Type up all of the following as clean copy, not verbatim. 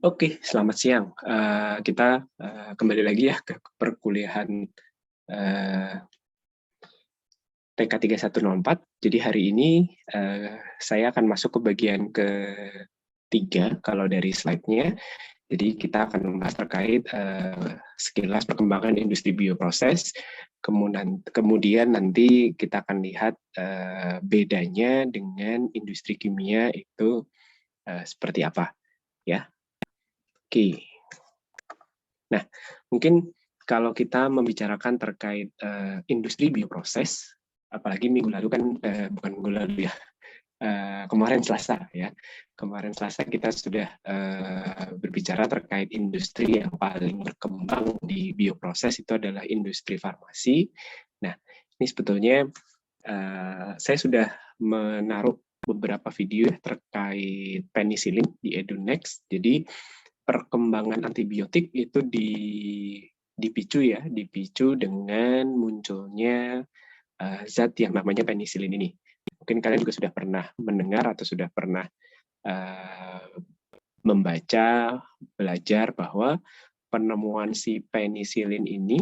Oke, selamat siang. Kita kembali lagi ya ke perkuliahan TK 3104. Jadi hari ini saya akan masuk ke bagian ketiga kalau dari slide-nya. Jadi kita akan membahas terkait sekilas perkembangan industri bioproses. Kemudian nanti kita akan lihat bedanya dengan industri kimia itu seperti apa, ya. Oke. Nah, mungkin kalau kita membicarakan terkait industri bioproses, apalagi minggu lalu kan, bukan minggu lalu ya, kemarin Selasa ya. Kemarin Selasa kita sudah berbicara terkait industri yang paling berkembang di bioproses itu adalah industri farmasi. Nah, ini sebetulnya saya sudah menaruh beberapa video terkait penicillin di Edunext. Jadi perkembangan antibiotik itu dipicu dengan munculnya zat yang namanya penicillin ini. Mungkin kalian juga sudah pernah mendengar atau sudah pernah membaca, belajar bahwa penemuan si penicillin ini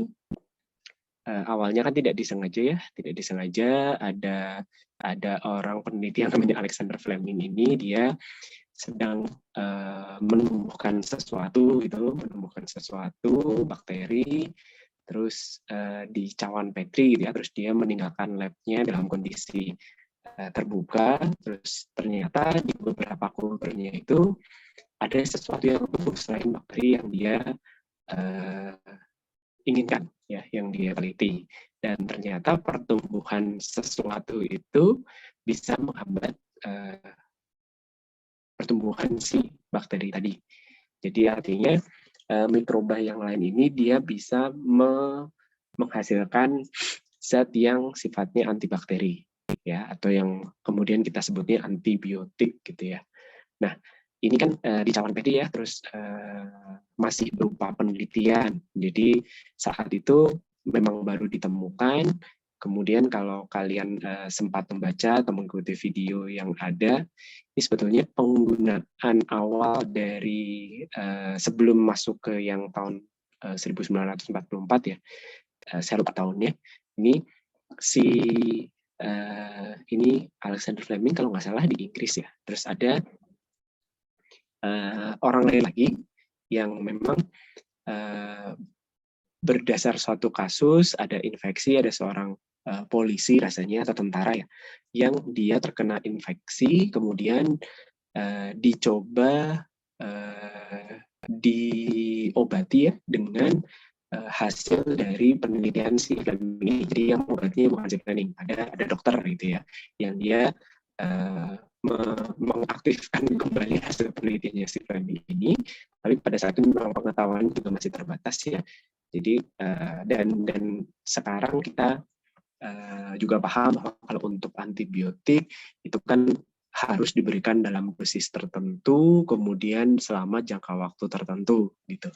awalnya kan tidak disengaja ada orang peneliti yang namanya Alexander Fleming ini, dia sedang menumbuhkan sesuatu bakteri, terus di cawan Petri gitu ya, terus dia meninggalkan labnya dalam kondisi terbuka, terus ternyata di beberapa kulturnya itu ada sesuatu yang tumbuh selain bakteri yang dia inginkan ya, yang dia teliti, dan ternyata pertumbuhan sesuatu itu bisa menghambat pertumbuhan si bakteri tadi. Jadi artinya mikroba yang lain ini dia bisa menghasilkan zat yang sifatnya antibakteri ya, atau yang kemudian kita sebutnya antibiotik gitu ya. Nah, ini kan di cawan Petri ya, terus masih berupa penelitian. Jadi saat itu memang baru ditemukan. Kemudian kalau kalian sempat membaca atau mengikuti video yang ada, ini sebetulnya penggunaan awal dari sebelum masuk ke yang tahun 1944 ya, saya lupa tahunnya. Ini si ini Alexander Fleming kalau nggak salah di Inggris ya. Terus ada orang lain lagi yang memang berdasar suatu kasus, ada infeksi, ada seorang polisi rasanya atau tentara ya, yang dia terkena infeksi, kemudian dicoba diobati ya dengan hasil dari penelitian si Fleming ini. Jadi yang obatnya bukan si Fleming, ada dokter gitu ya, yang dia mengaktifkan kembali hasil penelitiannya si Fleming ini, tapi pada saat itu memang pengetahuan juga masih terbatas ya. Jadi dan sekarang kita juga paham bahwa kalau untuk antibiotik itu kan harus diberikan dalam dosis tertentu, kemudian selama jangka waktu tertentu gitu.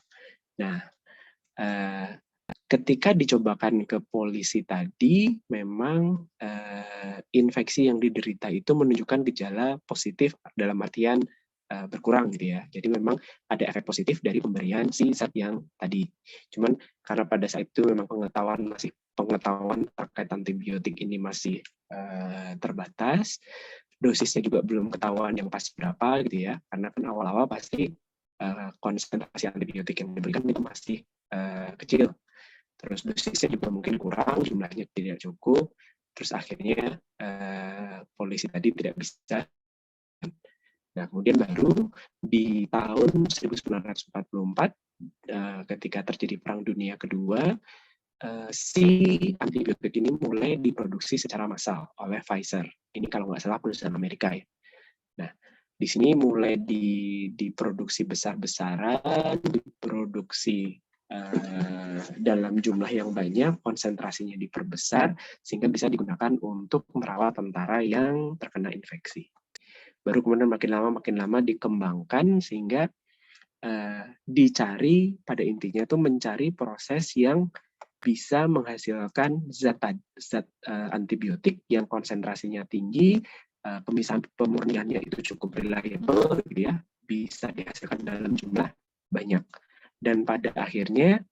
Nah, ketika dicobakan ke polisi tadi, memang infeksi yang diderita itu menunjukkan gejala positif dalam artian berkurang gitu ya. Jadi memang ada efek positif dari pemberian si zat yang tadi. Cuman karena pada saat itu memang pengetahuan terkait antibiotik ini masih terbatas, dosisnya juga belum ketahuan yang pasti berapa gitu ya. Karena kan awal-awal pasti konsentrasi antibiotik yang diberikan itu masih kecil. Terus dosisnya juga mungkin kurang, jumlahnya tidak cukup. Terus akhirnya polisi tadi tidak bisa. Nah, kemudian baru di tahun 1944 ketika terjadi Perang Dunia Kedua, si antibiotik ini mulai diproduksi secara massal oleh Pfizer. Ini kalau nggak salah perusahaan Amerika ya. Nah, di sini mulai diproduksi besar-besaran, diproduksi dalam jumlah yang banyak, konsentrasinya diperbesar, sehingga bisa digunakan untuk merawat tentara yang terkena infeksi. Baru kemudian makin lama dikembangkan sehingga dicari, pada intinya itu mencari proses yang bisa menghasilkan zat antibiotik yang konsentrasinya tinggi, pemurniannya itu cukup reliable gitu ya, bisa dihasilkan dalam jumlah banyak. Dan pada akhirnya,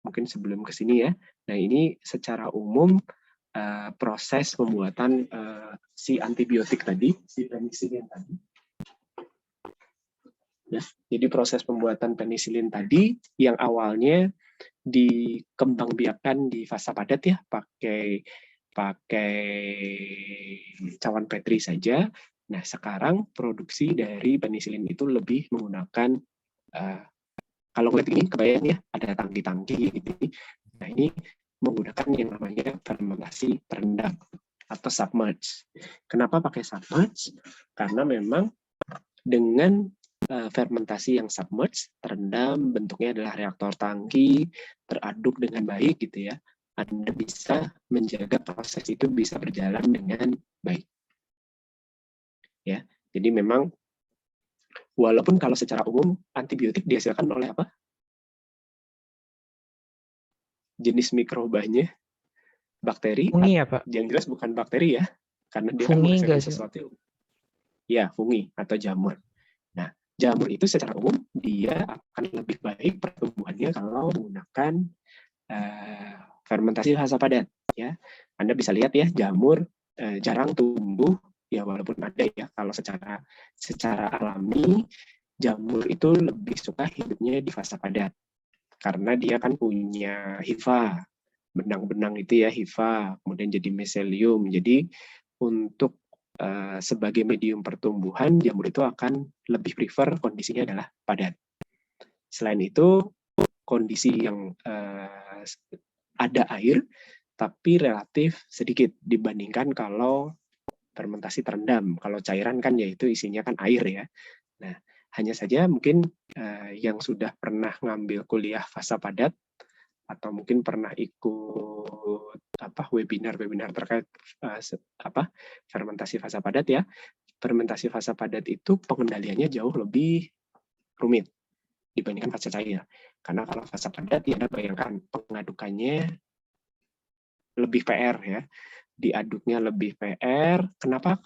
mungkin sebelum ke sini ya, nah ini secara umum proses pembuatan si antibiotik tadi, si penisilin tadi. Ya, jadi proses pembuatan penisilin tadi yang awalnya dikembangbiakkan di fasa padat ya, pakai cawan Petri saja. Nah, sekarang produksi dari penisilin itu lebih menggunakan kalau kulit ini kebayang ya, ada tangki-tangki gitu. Nah, ini menggunakan yang namanya fermentasi terendam atau submerge. Kenapa pakai submerge? Karena memang dengan fermentasi yang submerge, terendam, bentuknya adalah reaktor tangki, teraduk dengan baik gitu ya, Anda bisa menjaga proses itu bisa berjalan dengan baik. Ya, jadi memang walaupun kalau secara umum antibiotik dihasilkan oleh apa? Jenis mikrobanya, bakteri, fungi ya Pak? yang jelas bukan bakteri ya, karena dia kan Fungi menghasilkan enggak sih? sesuatu. Ya, fungi atau jamur. Nah, jamur itu secara umum dia akan lebih baik pertumbuhannya kalau menggunakan fermentasi fasa padat. Ya, Anda bisa lihat ya jamur jarang tumbuh ya walaupun ada ya kalau secara alami jamur itu lebih suka hidupnya di fasa padat karena dia kan punya hifa benang-benang itu ya hifa kemudian jadi miselium jadi untuk sebagai medium pertumbuhan jamur itu akan lebih prefer kondisinya adalah padat. Selain itu kondisi yang ada air tapi relatif sedikit dibandingkan kalau fermentasi terendam. Kalau cairan kan yaitu isinya kan air ya. Nah, hanya saja mungkin yang sudah pernah ngambil kuliah fasa padat atau mungkin pernah ikut webinar terkait fermentasi fasa padat ya. Fermentasi fasa padat itu pengendaliannya jauh lebih rumit dibandingkan fasa cair. Karena kalau fasa padat ya Anda bayangkan pengadukannya lebih PR ya. Diaduknya lebih PR. Kenapa?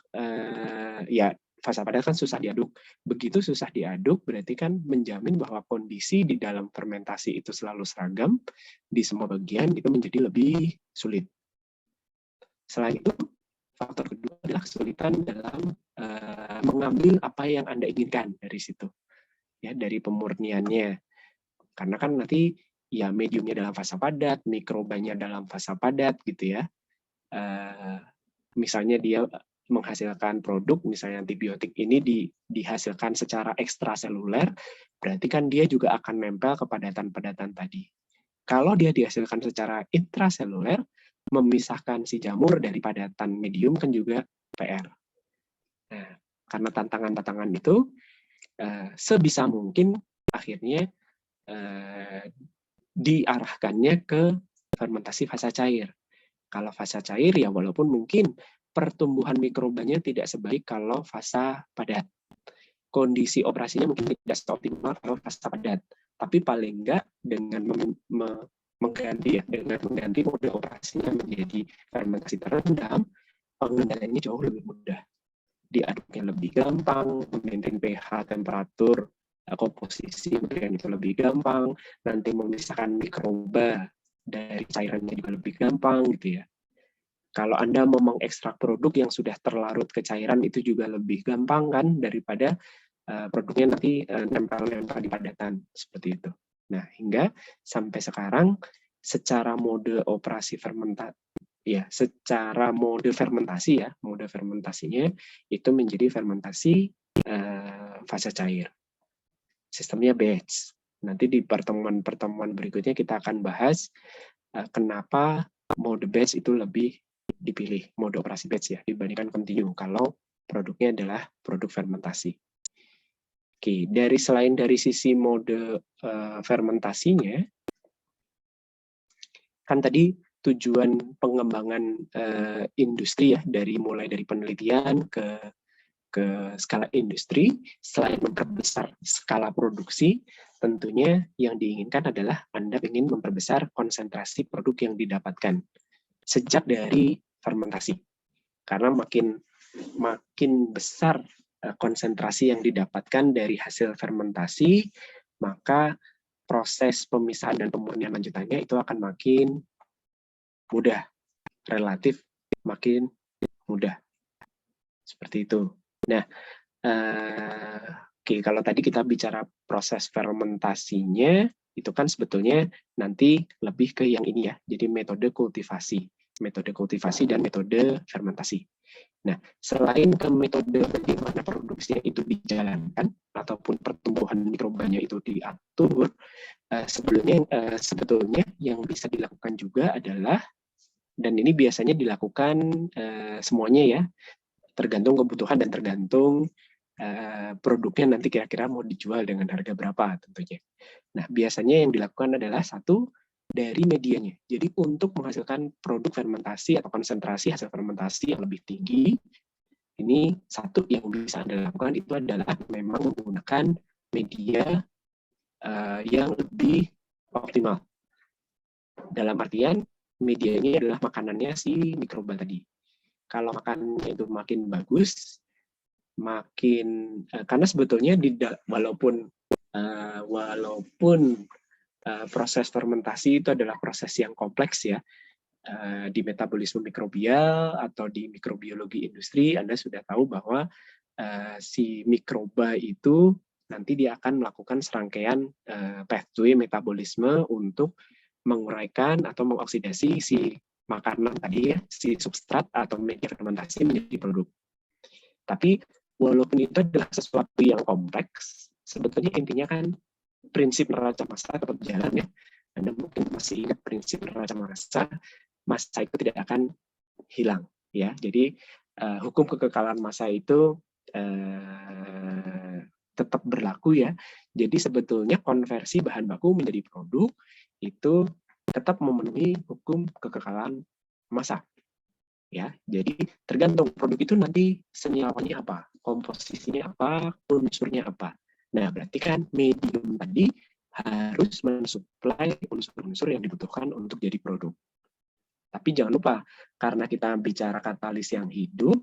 Ya fasa padat kan susah diaduk. Begitu susah diaduk, berarti kan menjamin bahwa kondisi di dalam fermentasi itu selalu seragam, di semua bagian itu menjadi lebih sulit. Selain itu, faktor kedua adalah kesulitan dalam mengambil apa yang Anda inginkan dari situ, ya dari pemurniannya. Karena kan nanti ya mediumnya dalam fasa padat, mikrobanya dalam fasa padat gitu ya. Misalnya dia menghasilkan produk, misalnya antibiotik ini dihasilkan secara ekstraseluler, berarti kan dia juga akan nempel ke padatan-padatan tadi. Kalau dia dihasilkan secara intraseluler, memisahkan si jamur dari padatan medium kan juga PR. Nah, karena tantangan-tantangan itu, sebisa mungkin akhirnya diarahkannya ke fermentasi fasa cair. Kalau fasa cair ya walaupun mungkin pertumbuhan mikrobanya tidak sebaik kalau fasa padat. Kondisi operasinya mungkin tidak seoptimal kalau fasa padat. Tapi paling enggak dengan mengganti mode operasinya menjadi fermentasi terendam, pengendaliannya jauh lebih mudah. Diaduknya lebih gampang, memaintain pH, temperatur, komposisi itu lebih gampang, nanti memisahkan mikroba dari cairannya juga lebih gampang gitu ya. Kalau Anda mau mengekstrak produk yang sudah terlarut ke cairan itu juga lebih gampang kan daripada produknya nanti nempel-nempel di padatan seperti itu. Nah, hingga sampai sekarang secara mode operasi secara mode fermentasinya itu menjadi fermentasi fase cair. Sistemnya batch. Nanti di pertemuan berikutnya kita akan bahas kenapa mode batch itu lebih dipilih, mode operasi batch ya, dibandingkan continue kalau produknya adalah produk fermentasi. Oke, selain dari sisi mode fermentasinya, kan tadi tujuan pengembangan industri ya, mulai dari penelitian ke skala industri, selain memperbesar skala produksi, tentunya yang diinginkan adalah Anda ingin memperbesar konsentrasi produk yang didapatkan sejak dari fermentasi. Karena makin besar konsentrasi yang didapatkan dari hasil fermentasi, maka proses pemisahan dan pemurnian lanjutannya itu akan makin mudah, relatif makin mudah. Seperti itu. Nah, oke, kalau tadi kita bicara proses fermentasinya, itu kan sebetulnya nanti lebih ke yang ini ya, jadi metode kultivasi dan metode fermentasi. Nah, selain ke metode bagaimana produksinya itu dijalankan ataupun pertumbuhan mikrobanya itu diatur, sebetulnya yang bisa dilakukan juga adalah, dan ini biasanya dilakukan semuanya ya, tergantung kebutuhan dan tergantung produknya nanti kira-kira mau dijual dengan harga berapa tentunya. Nah, biasanya yang dilakukan adalah satu, dari medianya. Jadi untuk menghasilkan produk fermentasi atau konsentrasi hasil fermentasi yang lebih tinggi, ini satu yang bisa Anda lakukan itu adalah memang menggunakan media yang lebih optimal. Dalam artian, medianya adalah makanannya si mikroba tadi. Kalau makanannya itu makin bagus, karena sebetulnya walaupun proses fermentasi itu adalah proses yang kompleks ya, di metabolisme mikrobial atau di mikrobiologi industri, Anda sudah tahu bahwa si mikroba itu nanti dia akan melakukan serangkaian pathway metabolisme untuk menguraikan atau mengoksidasi si makanan tadi ya, si substrat atau media fermentasi menjadi produk. Tapi walaupun itu adalah sesuatu yang kompleks, sebetulnya intinya kan prinsip neraca massa tetap jalan ya. Anda mungkin masih ingat prinsip neraca massa itu tidak akan hilang ya. Jadi hukum kekekalan massa itu tetap berlaku ya. Jadi sebetulnya konversi bahan baku menjadi produk itu tetap memenuhi hukum kekekalan massa. Ya, jadi tergantung produk itu nanti senyawanya apa, komposisinya apa, unsurnya apa. Nah, berarti kan medium tadi harus mensuplai unsur-unsur yang dibutuhkan untuk jadi produk. Tapi jangan lupa, karena kita bicara katalis yang hidup,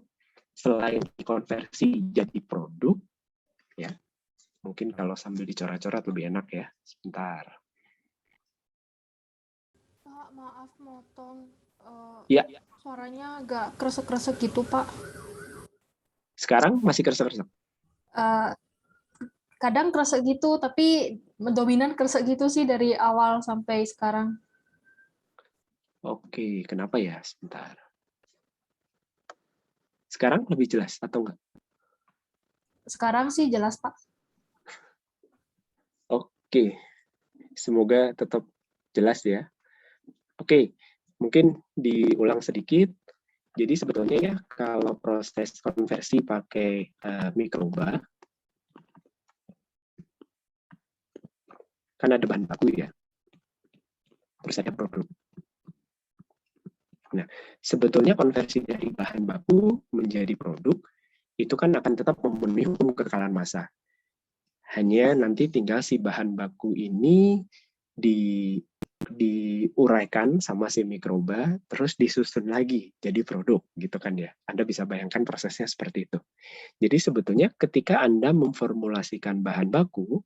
selain dikonversi jadi produk, ya, mungkin kalau sambil dicoret-coret lebih enak ya. Sebentar. Pak, maaf motong. Ya. Suaranya agak kresek-kresek gitu, Pak. Sekarang masih kresek-kresek? Kadang kresek gitu, tapi dominan kresek gitu sih dari awal sampai sekarang. Oke, kenapa ya? Sebentar. Sekarang lebih jelas atau enggak? Sekarang sih jelas, Pak. Oke, semoga tetap jelas ya. Oke, mungkin diulang sedikit. Jadi sebetulnya ya, kalau proses konversi pakai mikroba, kan ada bahan baku ya, terus ada produk. Nah, sebetulnya konversi dari bahan baku menjadi produk, itu kan akan tetap memenuhi hukum kekekalan massa. Hanya nanti tinggal si bahan baku ini diuraikan sama si mikroba, terus disusun lagi jadi produk, gitu kan ya. Anda bisa bayangkan prosesnya seperti itu. Jadi sebetulnya ketika Anda memformulasikan bahan baku,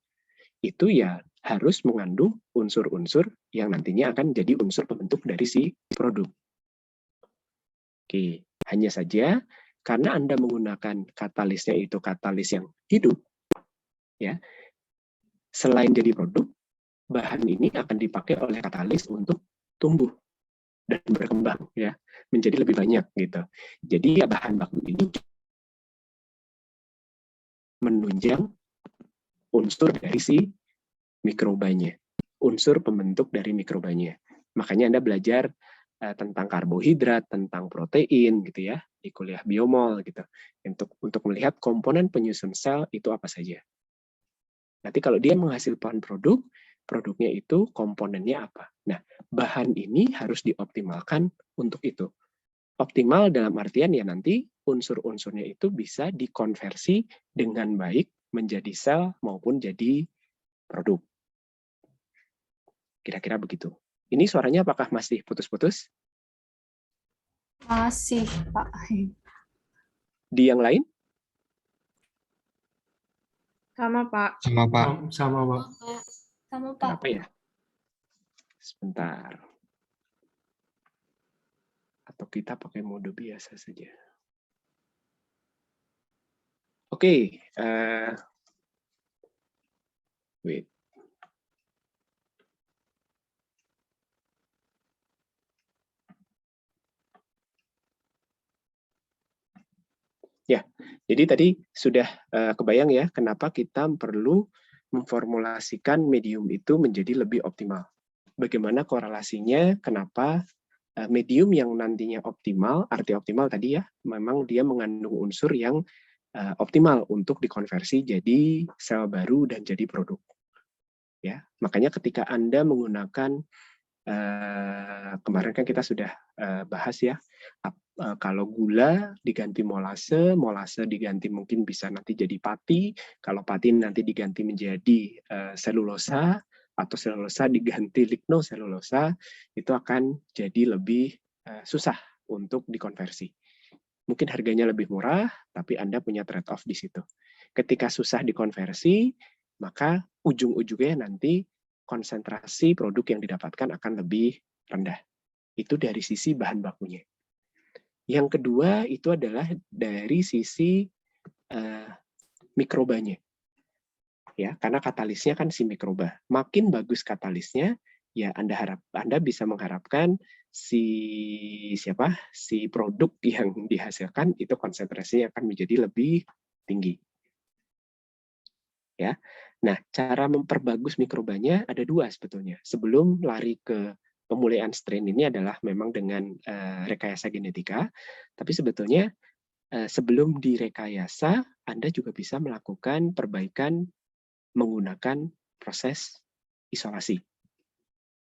itu ya harus mengandung unsur-unsur yang nantinya akan jadi unsur pembentuk dari si produk. Oke, hanya saja karena Anda menggunakan katalisnya itu katalis yang hidup, ya, selain jadi produk, bahan ini akan dipakai oleh katalis untuk tumbuh dan berkembang ya, menjadi lebih banyak gitu. Jadi ya bahan baku ini menunjang unsur dari si mikrobanya, unsur pembentuk dari mikrobanya. Makanya Anda belajar tentang karbohidrat, tentang protein gitu ya di kuliah biomol gitu. Untuk melihat komponen penyusun sel itu apa saja. Nanti kalau dia menghasilkan produk, produknya itu komponennya apa. Nah, bahan ini harus dioptimalkan untuk itu. Optimal dalam artian ya nanti unsur-unsurnya itu bisa dikonversi dengan baik menjadi sel maupun jadi produk. Kira-kira begitu. Ini suaranya apakah masih putus-putus? Masih, Pak. Di yang lain? Sama, Pak. Sama Pak. Sama Pak. Sama, Pak. Kenapa ya? Sebentar. Atau kita pakai mode biasa saja. Oke, wait. Ya, jadi tadi sudah kebayang ya kenapa kita perlu memformulasikan medium itu menjadi lebih optimal. Bagaimana korelasinya, kenapa medium yang nantinya optimal, arti optimal tadi ya, memang dia mengandung unsur yang optimal untuk dikonversi jadi sel baru dan jadi produk. Ya, makanya ketika Anda menggunakan kemarin kan kita sudah bahas ya, kalau gula diganti molase, molase diganti mungkin bisa nanti jadi pati, kalau pati nanti diganti menjadi selulosa, atau selulosa diganti lignoselulosa, itu akan jadi lebih susah untuk dikonversi. Mungkin harganya lebih murah, tapi Anda punya trade-off di situ. Ketika susah dikonversi, maka ujung-ujungnya nanti konsentrasi produk yang didapatkan akan lebih rendah. Itu dari sisi bahan bakunya. Yang kedua itu adalah dari sisi mikrobanya. Ya, karena katalisnya kan si mikroba. Makin bagus katalisnya, ya Anda bisa mengharapkan si produk yang dihasilkan itu konsentrasinya akan menjadi lebih tinggi. Ya. Nah, cara memperbagus mikrobanya ada dua sebetulnya. Sebelum lari ke pemulihan strain ini adalah memang dengan rekayasa genetika, tapi sebetulnya sebelum direkayasa, Anda juga bisa melakukan perbaikan menggunakan proses isolasi.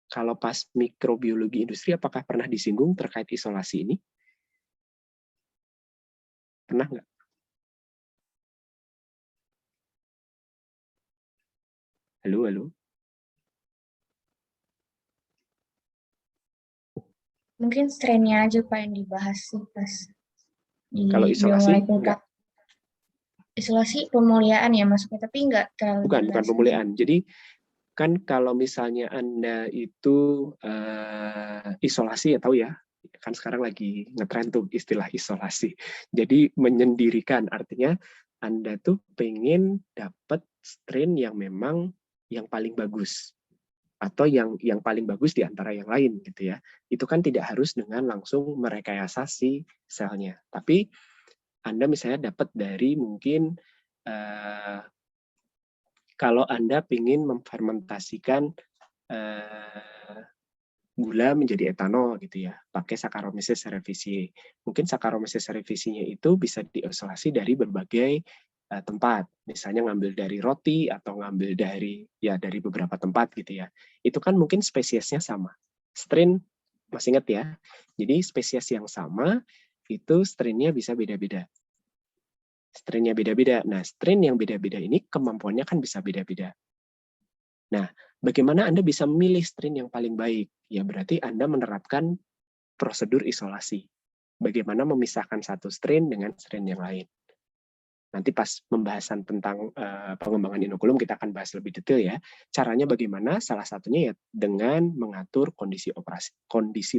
Kalau pas mikrobiologi industri, apakah pernah disinggung terkait isolasi ini? Pernah nggak? Halo, halo. Mungkin strain-nya aja Pak yang dibahas sih pas di Kalau isolasi, enggak. Isolasi pemuliaan ya maksudnya, tapi enggak terlalu Bukan jelas. pemuliaan. Jadi kan kalau misalnya Anda itu isolasi ya tahu ya, kan sekarang lagi ngetren tuh istilah isolasi. Jadi menyendirikan, artinya Anda tuh pengen dapat strain yang memang yang paling bagus atau yang paling bagus di antara yang lain gitu ya. Itu kan tidak harus dengan langsung merekayasa si selnya. Tapi Anda misalnya dapat dari mungkin kalau Anda ingin memfermentasikan gula menjadi etanol gitu ya, pakai Saccharomyces cerevisiae. Mungkin Saccharomyces cerevisiae itu bisa diisolasi dari berbagai tempat, misalnya ngambil dari roti atau ngambil dari beberapa tempat gitu ya. Itu kan mungkin spesiesnya sama. Strain masih ingat ya. Jadi spesies yang sama itu strainnya bisa beda-beda. Strainnya beda-beda. Nah, strain yang beda-beda ini kemampuannya kan bisa beda-beda. Nah, bagaimana Anda bisa memilih strain yang paling baik? Ya berarti Anda menerapkan prosedur isolasi. Bagaimana memisahkan satu strain dengan strain yang lain. Nanti pas pembahasan tentang pengembangan inokulum kita akan bahas lebih detail ya. Caranya bagaimana? Salah satunya ya dengan mengatur kondisi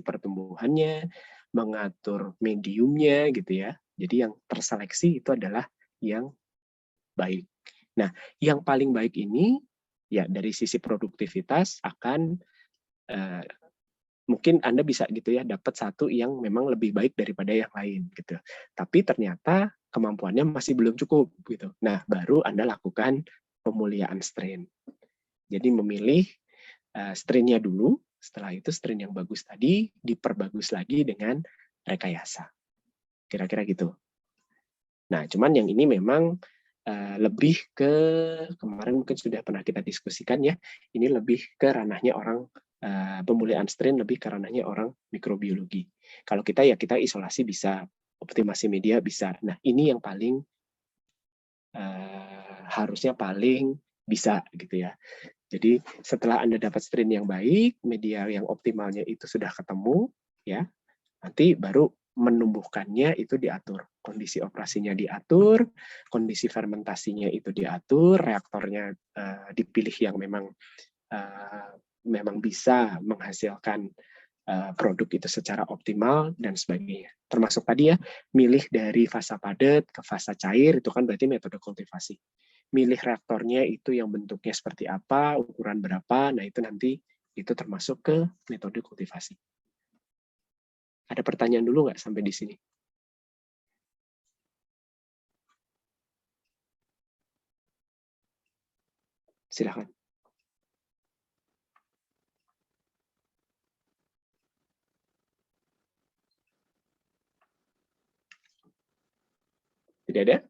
pertumbuhannya, mengatur mediumnya gitu ya. Jadi yang terseleksi itu adalah yang baik. Nah, yang paling baik ini ya dari sisi produktivitas akan mungkin Anda bisa gitu ya dapat satu yang memang lebih baik daripada yang lain gitu. Tapi ternyata kemampuannya masih belum cukup gitu. Nah, baru Anda lakukan pemulihan strain. Jadi memilih strainnya dulu, setelah itu strain yang bagus tadi diperbagus lagi dengan rekayasa. Kira-kira gitu. Nah, cuman yang ini memang lebih ke kemarin mungkin sudah pernah kita diskusikan ya. Ini lebih ke ranahnya orang pemulihan strain, lebih ke ranahnya orang mikrobiologi. Kalau kita ya kita isolasi bisa, optimasi media bisa. Nah, ini yang paling harusnya paling bisa gitu ya. Jadi setelah Anda dapat strain yang baik, media yang optimalnya itu sudah ketemu, ya, nanti baru menumbuhkannya itu diatur kondisi operasinya diatur, kondisi fermentasinya itu diatur, reaktornya dipilih yang memang bisa menghasilkan produk itu secara optimal dan sebagainya. Termasuk tadi ya, milih dari fasa padat ke fasa cair, itu kan berarti metode kultivasi. Milih reaktornya itu yang bentuknya seperti apa, ukuran berapa, nah itu nanti itu termasuk ke metode kultivasi. Ada pertanyaan dulu nggak sampai di sini? Silakan. Tidak ada?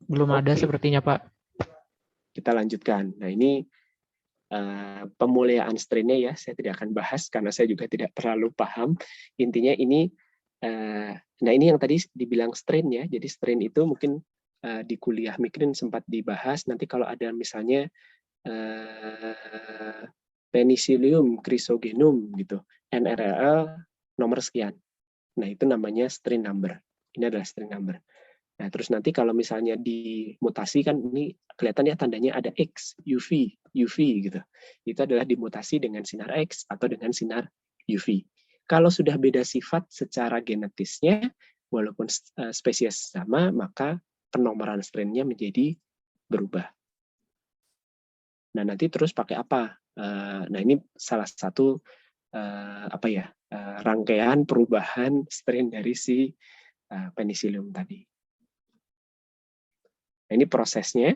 Belum ada sepertinya, Pak. Kita lanjutkan. Nah, ini pemuliaan strain-nya ya, saya tidak akan bahas karena saya juga tidak terlalu paham. Intinya ini, nah ini yang tadi dibilang strain ya, jadi strain itu mungkin di kuliah Mikrin sempat dibahas, nanti kalau ada misalnya Penicillium chrysogenum gitu, NRL nomor sekian. Nah, itu namanya strain number. Ini adalah strain number. Nah, terus nanti kalau misalnya dimutasi kan ini kelihatan ya tandanya ada X, UV gitu. Itu adalah dimutasi dengan sinar X atau dengan sinar UV. Kalau sudah beda sifat secara genetisnya, walaupun spesies sama, maka penomoran strain-nya menjadi berubah. Nah, nanti terus pakai apa? Nah, ini salah satu rangkaian perubahan strain dari si Penicillium tadi. Nah, ini prosesnya.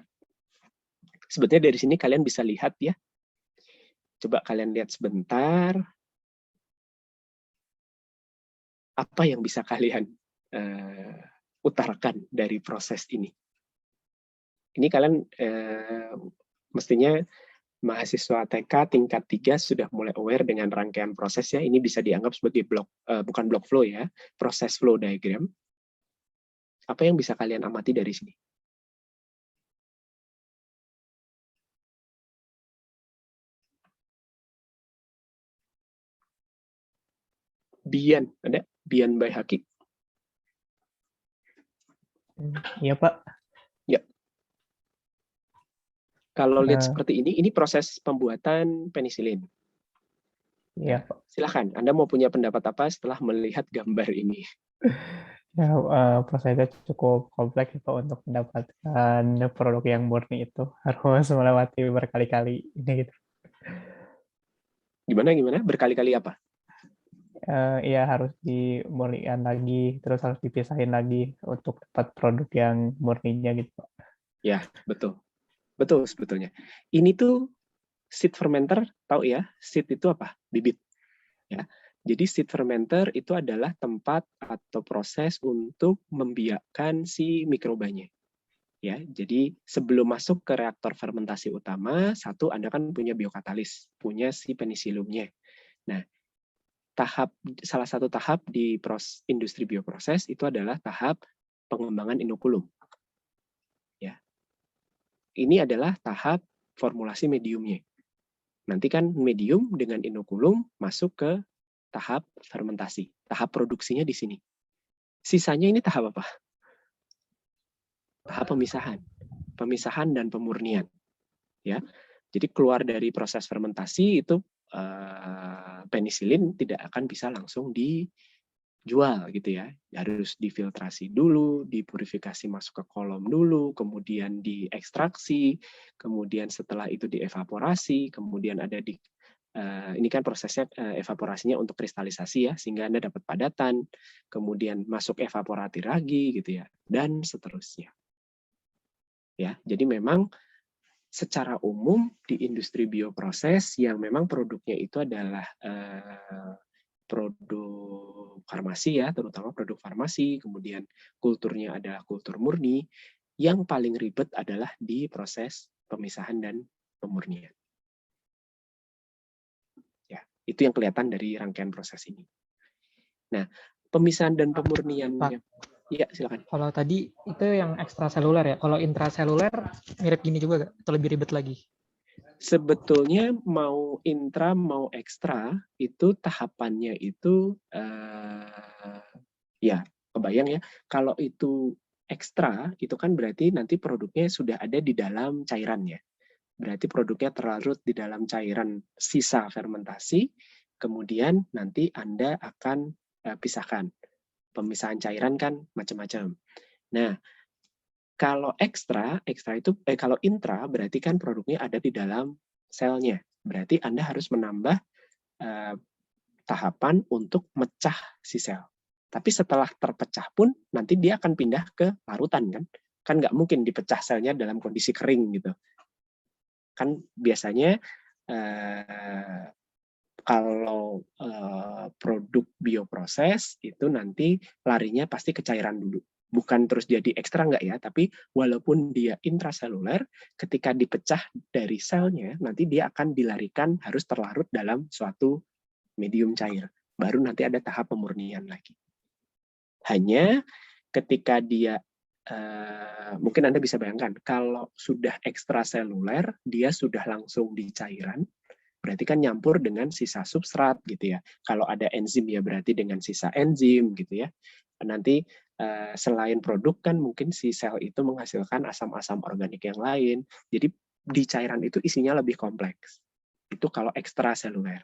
Sebetulnya dari sini kalian bisa lihat ya. Coba kalian lihat sebentar. Apa yang bisa kalian utarakan dari proses ini? Ini kalian mestinya mahasiswa TK tingkat 3 sudah mulai aware dengan rangkaian prosesnya. Ini bisa dianggap sebagai bukan block flow ya, proses flow diagram. Apa yang bisa kalian amati dari sini? Bian, ada? Bian by Haki. Iya, Pak. Ya. Kalau lihat seperti ini proses pembuatan penisilin. Iya, Pak. Silahkan, Anda mau punya pendapat apa setelah melihat gambar ini? Ya, prosesnya cukup kompleks Pak untuk mendapatkan produk yang murni itu. Harus melewati berkali-kali ini gitu. Gimana? Berkali-kali apa? Ya harus dimurnikan lagi, terus harus dipisahin lagi untuk dapat produk yang murninya gitu, Pak. Ya, betul. Betul sebetulnya. Ini tuh seed fermenter, tahu ya? Seed itu apa? Bibit. Ya. Jadi seed fermenter itu adalah tempat atau proses untuk membiakkan si mikrobanya. Ya, jadi sebelum masuk ke reaktor fermentasi utama, satu Anda kan punya biokatalis, punya si penicilliumnya. Nah, salah satu tahap di industri bioproses itu adalah tahap pengembangan inokulum. Ya. Ini adalah tahap formulasi mediumnya. Nanti kan medium dengan inokulum masuk ke tahap fermentasi. Tahap produksinya di sini. Sisanya ini tahap apa? Tahap pemisahan. Pemisahan dan pemurnian. Ya. Jadi keluar dari proses fermentasi itu penisilin tidak akan bisa langsung dijual gitu ya. Harus difiltrasi dulu, dipurifikasi masuk ke kolom dulu, kemudian diekstraksi, kemudian setelah itu dievaporasi, kemudian ada ini kan prosesnya evaporasinya untuk kristalisasi ya, sehingga Anda dapat padatan, kemudian masuk evaporati lagi gitu ya, dan seterusnya. Ya, jadi memang secara umum di industri bioproses yang memang produknya itu adalah produk farmasi ya, terutama produk farmasi, kemudian kulturnya adalah kultur murni, yang paling ribet adalah di proses pemisahan dan pemurnian. Ya, itu yang kelihatan dari rangkaian proses ini. Nah, pemisahan dan pemurniannya. Iya, silakan. Kalau tadi itu yang ekstraseluler ya. Kalau intraseluler mirip gini juga gak? Atau lebih ribet lagi? Sebetulnya mau intra mau ekstra itu tahapannya itu ya kebayang ya, kalau itu ekstra, itu kan berarti nanti produknya sudah ada di dalam cairannya. Berarti produknya terlarut di dalam cairan sisa fermentasi, kemudian nanti Anda akan pisahkan. Pemisahan cairan kan macam-macam. Nah, kalau ekstra itu kalau intra berarti kan produknya ada di dalam selnya. Berarti Anda harus menambah tahapan untuk mecah si sel. Tapi setelah terpecah pun nanti dia akan pindah ke larutan kan. Kan nggak mungkin dipecah selnya dalam kondisi kering gitu. Kan biasanya kalau produk bioproses itu nanti larinya pasti ke cairan dulu. Bukan terus jadi ekstra enggak ya, tapi walaupun dia intraseluler, ketika dipecah dari selnya, nanti dia akan dilarikan harus terlarut dalam suatu medium cair. Baru nanti ada tahap pemurnian lagi. Hanya ketika dia, mungkin Anda bisa bayangkan, kalau sudah ekstraseluler, dia sudah langsung di cairan, berarti kan nyampur dengan sisa substrat gitu ya. Kalau ada enzim ya berarti dengan sisa enzim gitu ya. Nanti selain produk kan mungkin si sel itu menghasilkan asam-asam organik yang lain. Jadi di cairan itu isinya lebih kompleks. Itu kalau ekstraseluler.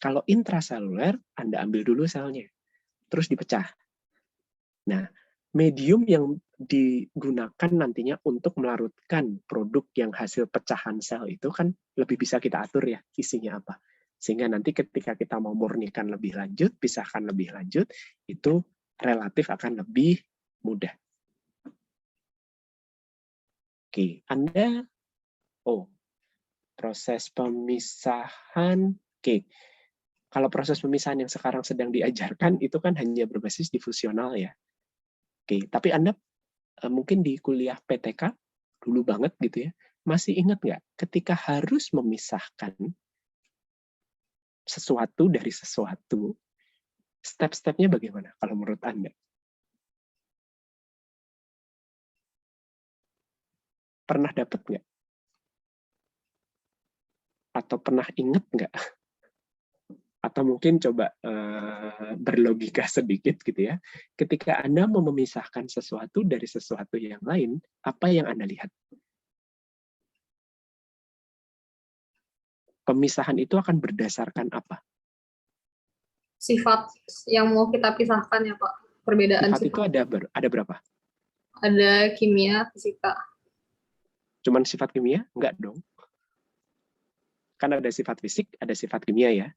Kalau intraseluler, Anda ambil dulu selnya, terus dipecah. Nah, medium yang digunakan nantinya untuk melarutkan produk yang hasil pecahan sel itu kan lebih bisa kita atur ya isinya apa. Sehingga nanti ketika kita mau murnikan lebih lanjut, pisahkan lebih lanjut, itu relatif akan lebih mudah. Oke, Anda, proses pemisahan, oke. Kalau proses pemisahan yang sekarang sedang diajarkan itu kan hanya berbasis difusional ya. Oke, tapi Anda mungkin di kuliah PTK dulu banget gitu ya, masih ingat nggak ketika harus memisahkan sesuatu dari sesuatu, step-stepnya bagaimana kalau menurut Anda? Pernah dapat nggak? Atau pernah ingat nggak? Atau mungkin coba berlogika sedikit gitu ya. Ketika Anda mau memisahkan sesuatu dari sesuatu yang lain, apa yang Anda lihat? Pemisahan itu akan berdasarkan apa? Sifat yang mau kita pisahkan ya Pak. Perbedaan Sifat itu ada berapa? Ada kimia, fisika. Cuman sifat kimia? Enggak dong. Kan ada sifat fisik, ada sifat kimia ya.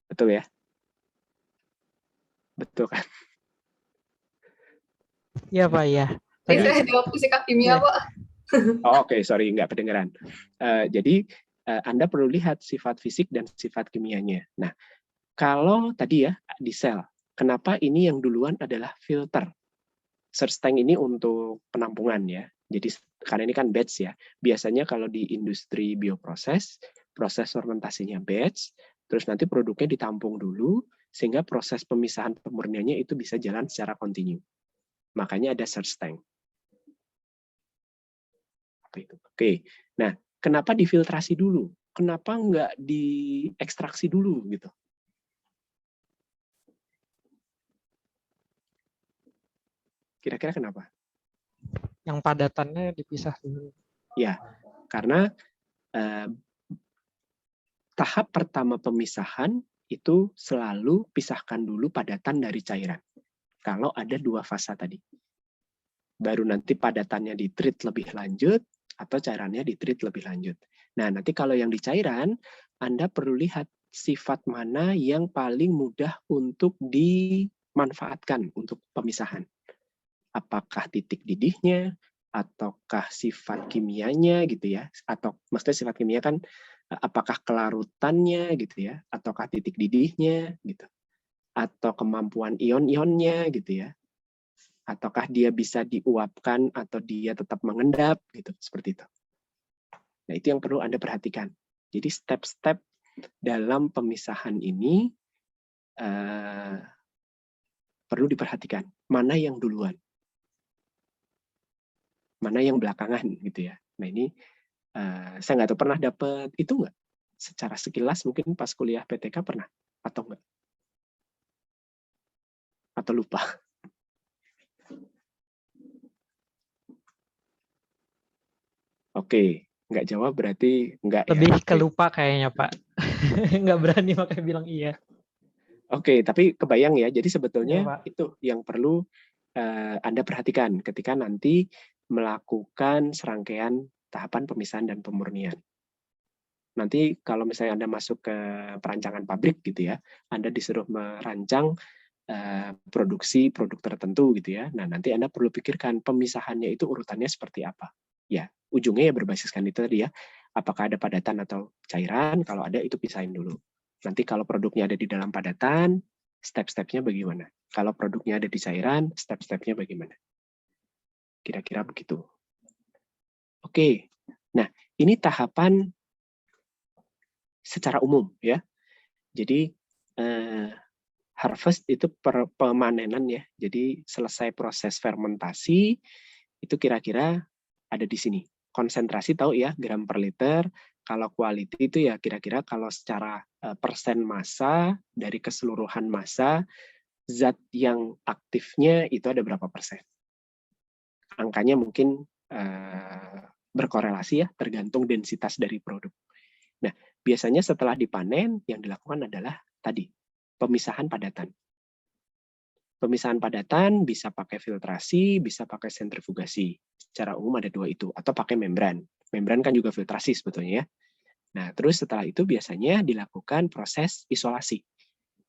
Betul ya? Betul kan? Iya Pak, ya. Tadi saya jawab fisika kimia Pak. Oke, sorry, nggak kedengeran. Jadi Anda perlu lihat sifat fisik dan sifat kimianya. Nah, kalau tadi ya di sel, kenapa ini yang duluan adalah filter? Search tank ini untuk penampungan ya. Jadi karena ini kan batch ya. Biasanya kalau di industri bioproses, proses fermentasinya batch, terus nanti produknya ditampung dulu, sehingga proses pemisahan pemurniannya itu bisa jalan secara kontinu. Makanya ada search tank. Oke, nah kenapa difiltrasi dulu? Kenapa nggak diekstraksi dulu gitu? Kira-kira kenapa? Yang padatannya dipisah dulu. Ya, karena tahap pertama pemisahan itu selalu pisahkan dulu padatan dari cairan. Kalau ada dua fasa tadi. Baru nanti padatannya di-treat lebih lanjut, atau cairannya di-treat lebih lanjut. Nah, nanti kalau yang di cairan, Anda perlu lihat sifat mana yang paling mudah untuk dimanfaatkan untuk pemisahan. Apakah titik didihnya, ataukah sifat kimianya gitu ya, atau maksudnya sifat kimia kan apakah kelarutannya gitu ya, ataukah titik didihnya gitu, atau kemampuan ion-ionnya gitu ya, ataukah dia bisa diuapkan atau dia tetap mengendap gitu, seperti itu. Nah, itu yang perlu Anda perhatikan. Jadi step-step dalam pemisahan ini perlu diperhatikan. Mana yang duluan? Mana yang belakangan gitu ya. Nah, ini saya nggak tahu pernah dapat itu nggak? Secara sekilas mungkin pas kuliah PTK pernah atau enggak? Atau lupa? Oke, nggak jawab berarti nggak ya. Lebih Oke. kelupa kayaknya, Pak. Nggak berani makanya bilang iya. Oke, tapi kebayang ya. Jadi Iya, sebetulnya Pak. itu yang perlu Anda perhatikan ketika nanti melakukan serangkaian tahapan pemisahan dan pemurnian. Nanti kalau misalnya Anda masuk ke perancangan pabrik gitu ya, Anda disuruh merancang produksi produk tertentu gitu ya. Nah, nanti Anda perlu pikirkan pemisahannya itu urutannya seperti apa. Ya, ujungnya ya berbasiskan itu tadi ya. Apakah ada padatan atau cairan? Kalau ada itu pisahin dulu. Nanti kalau produknya ada di dalam padatan, step-stepnya bagaimana? Kalau produknya ada di cairan, step-stepnya bagaimana? Kira-kira begitu. Oke. Nah, ini tahapan secara umum ya. Jadi harvest itu pemanenan ya. Jadi selesai proses fermentasi itu kira-kira ada di sini. Konsentrasi tahu ya, gram per liter. Kalau quality itu ya kira-kira kalau secara persen massa dari keseluruhan massa, zat yang aktifnya itu ada berapa persen. Angkanya mungkin berkorelasi ya, tergantung densitas dari produk. Nah, biasanya setelah dipanen, yang dilakukan adalah tadi, pemisahan padatan. Pemisahan padatan bisa pakai filtrasi, bisa pakai sentrifugasi. Secara umum ada dua itu, atau pakai membran. Membran kan juga filtrasi sebetulnya ya. Nah, terus setelah itu biasanya dilakukan proses isolasi.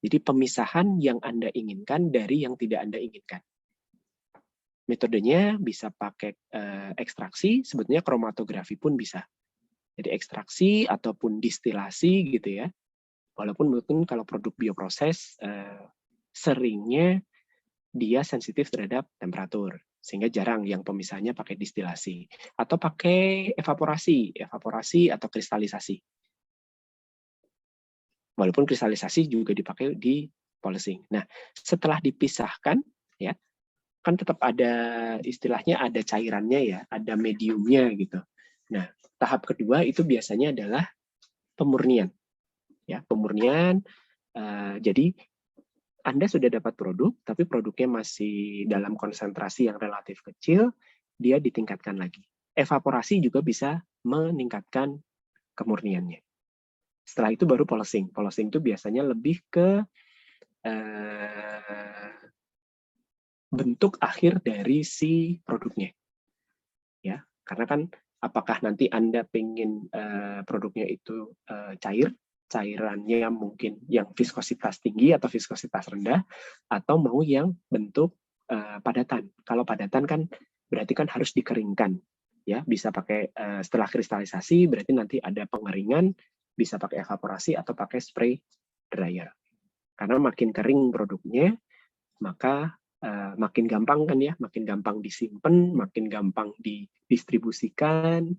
Jadi pemisahan yang Anda inginkan dari yang tidak Anda inginkan. Metodenya bisa pakai ekstraksi, sebetulnya kromatografi pun bisa. Jadi ekstraksi ataupun distilasi gitu ya. Walaupun mungkin kalau produk bioproses seringnya dia sensitif terhadap temperatur, sehingga jarang yang pemisahnya pakai distilasi atau pakai evaporasi atau kristalisasi. Walaupun kristalisasi juga dipakai di polishing. Nah, setelah dipisahkan ya, kan tetap ada istilahnya ada cairannya ya, ada mediumnya gitu. Nah, tahap kedua itu biasanya adalah pemurnian. Ya, pemurnian jadi Anda sudah dapat produk, tapi produknya masih dalam konsentrasi yang relatif kecil, dia ditingkatkan lagi. Evaporasi juga bisa meningkatkan kemurniannya. Setelah itu baru polishing. Polishing itu biasanya lebih ke bentuk akhir dari si produknya. Ya, karena kan apakah nanti Anda pengen produknya itu cair, cairannya mungkin yang viskositas tinggi atau viskositas rendah, atau mau yang bentuk padatan. Kalau padatan kan berarti kan harus dikeringkan, ya bisa pakai setelah kristalisasi berarti nanti ada pengeringan, bisa pakai evaporasi atau pakai spray dryer. Karena makin kering produknya, maka makin gampang kan ya, makin gampang disimpan, makin gampang didistribusikan,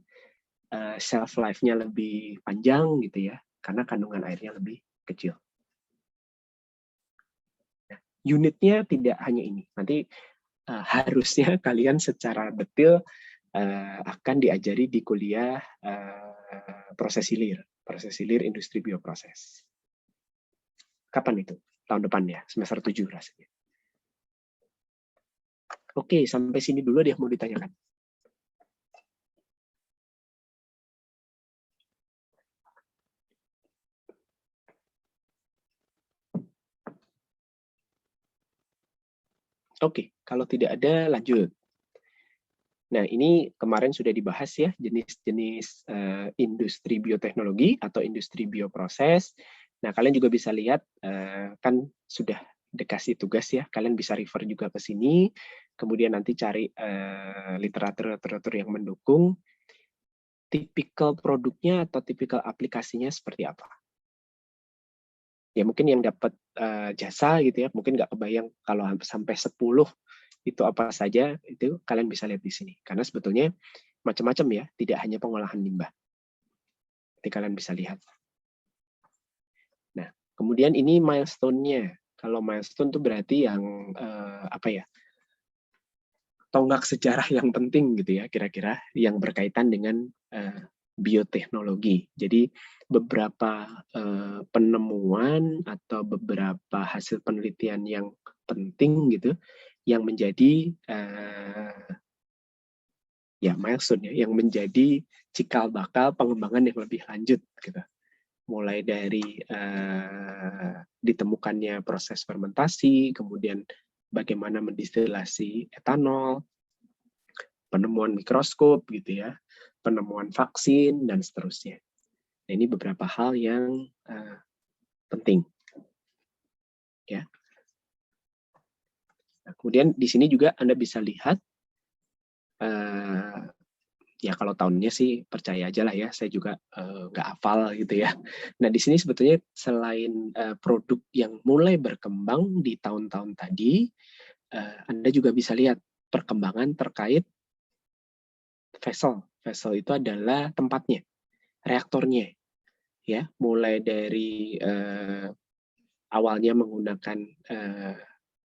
shelf life-nya lebih panjang gitu ya. Karena kandungan airnya lebih kecil. Nah, unitnya tidak hanya ini. Nanti harusnya kalian secara detail akan diajari di kuliah proses hilir industri bioproses. Kapan itu? Tahun depan ya, semester 7 rasanya. Oke, sampai sini dulu deh mau ditanyakan. Oke, kalau tidak ada lanjut. Nah, ini kemarin sudah dibahas ya, jenis-jenis industri bioteknologi atau industri bioproses. Nah, kalian juga bisa lihat, kan sudah dikasih tugas ya, kalian bisa refer juga ke sini, kemudian nanti cari literatur yang mendukung, tipikal produknya atau tipikal aplikasinya seperti apa. Ya mungkin yang dapat jasa gitu ya, mungkin nggak kebayang kalau sampai 10 itu apa saja, itu kalian bisa lihat di sini. Karena sebetulnya macam-macam ya, tidak hanya pengolahan limbah. Jadi kalian bisa lihat. Nah, kemudian ini milestone-nya. Kalau milestone itu berarti yang apa ya? Tonggak sejarah yang penting gitu ya, kira-kira yang berkaitan dengan bioteknologi. Jadi beberapa penemuan atau beberapa hasil penelitian yang penting gitu, yang menjadi ya milestone ya, yang menjadi cikal bakal pengembangan yang lebih lanjut gitu. Mulai dari ditemukannya proses fermentasi, kemudian bagaimana mendistilasi etanol, penemuan mikroskop gitu ya, penemuan vaksin dan seterusnya. Nah, ini beberapa hal yang penting ya. Nah, kemudian di sini juga Anda bisa lihat ya kalau tahunnya sih percaya aja lah ya, saya juga nggak hafal gitu ya. Nah di sini sebetulnya selain produk yang mulai berkembang di tahun-tahun tadi, Anda juga bisa lihat perkembangan terkait vessel. Vessel itu adalah tempatnya, reaktornya, ya. Mulai dari awalnya menggunakan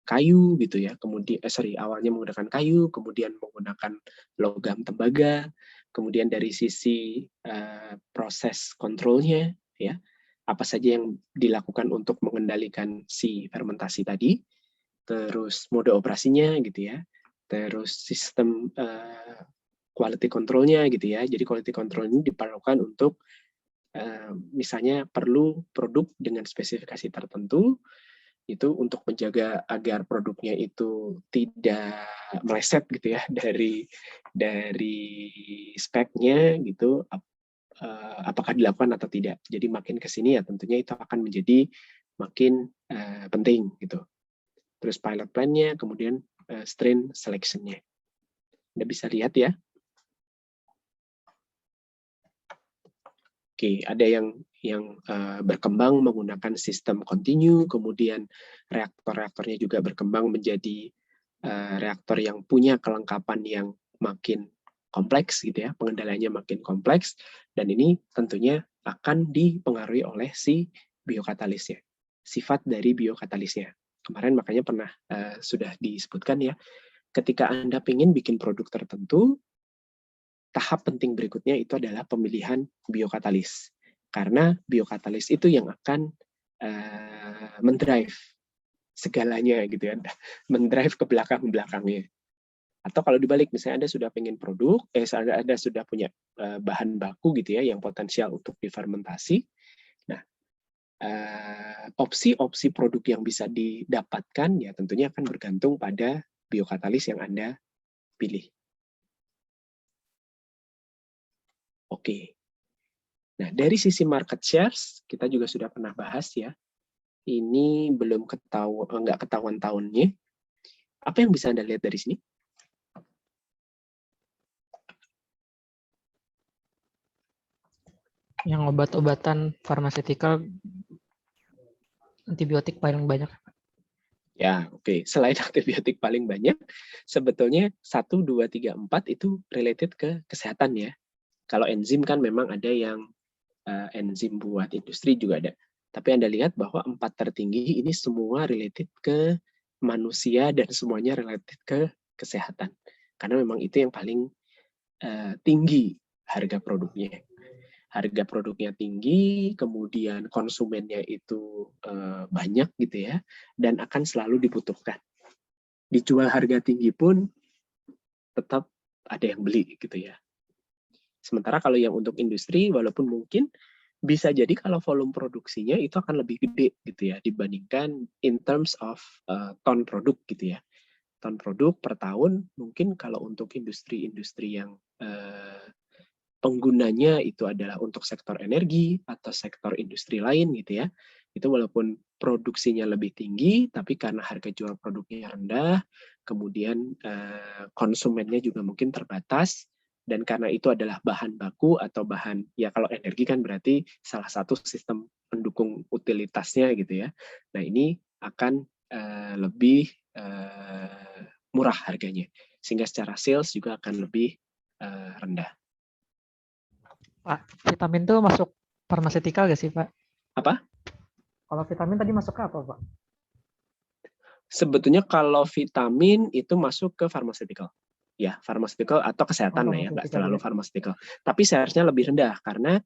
kayu gitu ya, kemudian awalnya menggunakan kayu, kemudian menggunakan logam tembaga, kemudian dari sisi proses kontrolnya ya, apa saja yang dilakukan untuk mengendalikan si fermentasi tadi, terus mode operasinya gitu ya, terus sistem quality controlnya gitu ya. Jadi quality control ini diperlukan untuk misalnya perlu produk dengan spesifikasi tertentu, itu untuk menjaga agar produknya itu tidak meleset gitu ya dari speknya gitu, apakah dilakukan atau tidak. Jadi makin ke sini ya tentunya itu akan menjadi makin penting gitu. Terus pilot plan-nya, kemudian strain selection-nya. Anda bisa lihat ya. Oke, ada yang berkembang menggunakan sistem continue, kemudian reaktor-reaktornya juga berkembang menjadi reaktor yang punya kelengkapan yang makin kompleks gitu ya, pengendaliannya makin kompleks, dan ini tentunya akan dipengaruhi oleh si biokatalisnya, sifat dari biokatalisnya. Kemarin makanya pernah sudah disebutkan ya, ketika Anda ingin bikin produk tertentu, tahap penting berikutnya itu adalah pemilihan biokatalis. Karena biokatalis itu yang akan mendrive segalanya gitu ya, mendrive ke belakang-belakangnya. Atau kalau dibalik, misalnya Anda sudah pengen produk, Anda sudah punya bahan baku gitu ya, yang potensial untuk difermentasi. Nah, opsi-opsi produk yang bisa didapatkan ya tentunya akan bergantung pada biokatalis yang Anda pilih. Oke. Nah, dari sisi market shares, kita juga sudah pernah bahas ya. Ini belum nggak ketahuan tahunnya. Apa yang bisa Anda lihat dari sini? Yang obat-obatan farmaseutical, antibiotik paling banyak. Ya, oke. Selain antibiotik paling banyak, sebetulnya 1, 2, 3, 4 itu related ke kesehatan ya. Kalau enzim kan memang ada yang enzim buat industri juga ada. Tapi Anda lihat bahwa 4 tertinggi ini semua related ke manusia dan semuanya related ke kesehatan. Karena memang itu yang paling tinggi harga produknya. Harga produknya tinggi, kemudian konsumennya itu banyak gitu ya, dan akan selalu dibutuhkan. Dijual harga tinggi pun tetap ada yang beli gitu ya. Sementara kalau yang untuk industri, walaupun mungkin bisa jadi kalau volume produksinya itu akan lebih gede gitu ya dibandingkan in terms of ton produk gitu ya. Ton produk per tahun mungkin kalau untuk industri-industri yang penggunanya itu adalah untuk sektor energi atau sektor industri lain gitu ya. Itu walaupun produksinya lebih tinggi tapi karena harga jual produknya rendah, kemudian konsumennya juga mungkin terbatas. Dan karena itu adalah bahan baku atau bahan, ya kalau energi kan berarti salah satu sistem pendukung utilitasnya gitu ya. Nah ini akan lebih murah harganya. Sehingga secara sales juga akan lebih rendah. Pak, vitamin tuh masuk farmaseutical gak sih, Pak? Apa? Kalau vitamin tadi masuk ke apa, Pak? Sebetulnya kalau vitamin itu masuk ke pharmaceutical. Ya, pharmaceutical atau kesehatan ya, nggak terlalu pharmaceutical. Tapi seharusnya lebih rendah karena